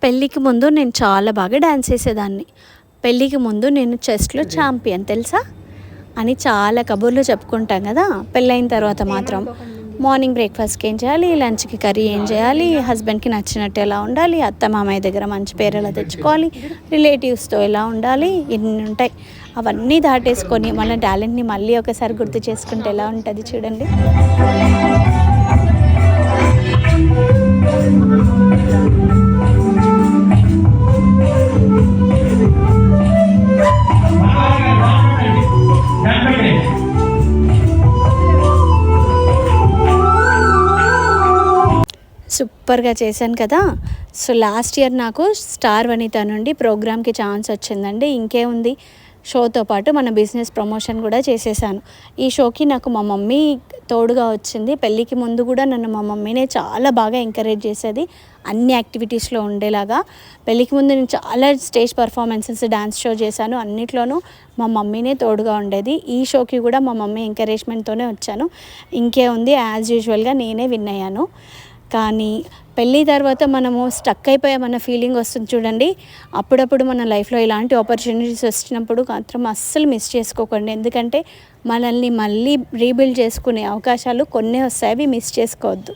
పెళ్ళికి ముందు నేను చాలా బాగా డ్యాన్స్ చేసేదాన్ని. పెళ్ళికి ముందు నేను చెస్‌లో ఛాంపియన్ తెలుసా? అని చాలా కబుర్లు చెప్పుకుంటాం కదా! పెళ్ళైన తర్వాత మాత్రం మార్నింగ్ బ్రేక్‌ఫాస్ట్‌కి ఏం చేయాలి, లంచ్‌కి కర్రీ ఏం చేయాలి, హస్బెండ్‌కి నచ్చినట్టు ఎలా ఉండాలి, అత్త మామయ్య దగ్గర మంచి పేరు ఎలా తెచ్చుకోవాలి, రిలేటివ్స్‌తో ఎలా ఉండాలి, ఇన్ని ఉంటాయి. అవన్నీ దాటేసుకొని మన టాలెంట్‌ని మళ్ళీ ఒకసారి గుర్తు చేసుకుంటే ఎలా ఉంటది చూడండి. సూపర్‌గా చేశాను కదా! సో, లాస్ట్ ఇయర్ నాకు స్టార్ వనిత నుండి ప్రోగ్రామ్‌కి ఛాన్స్ వచ్చిందండి. ఇంకేముంది, షోతో పాటు మన బిజినెస్ ప్రమోషన్ కూడా చేసేసాను. ఈ షోకి నాకు మా మమ్మీ తోడుగా వచ్చింది. పెళ్ళికి ముందు కూడా నన్ను మా మమ్మీనే చాలా బాగా ఎంకరేజ్ చేసేది అన్ని యాక్టివిటీస్‌లో ఉండేలాగా. పెళ్ళికి ముందు నేను చాలా స్టేజ్ పర్ఫార్మెన్సెస్, డాన్స్ షో చేశాను. అన్నిట్లోనూ మా మమ్మీనే తోడుగా ఉండేది. ఈ షోకి కూడా మా మమ్మీ ఎంకరేజ్‌మెంట్‌తోనే వచ్చాను. ఇంకేముంది, యాజ్ యూజువల్‌గా నేనే విన్ అయ్యాను. కానీ పెళ్ళి తర్వాత మనము స్టక్ అయిపోయామన్న ఫీలింగ్ వస్తుంది చూడండి. అప్పుడప్పుడు మన లైఫ్‌లో ఇలాంటి ఆపర్చునిటీస్ వచ్చినప్పుడు మాత్రం అస్సలు మిస్ చేసుకోకండి. ఎందుకంటే మనల్ని మళ్ళీ రీబిల్డ్ చేసుకునే అవకాశాలు కొన్నే వస్తాయి. అవి మిస్ చేసుకోవద్దు.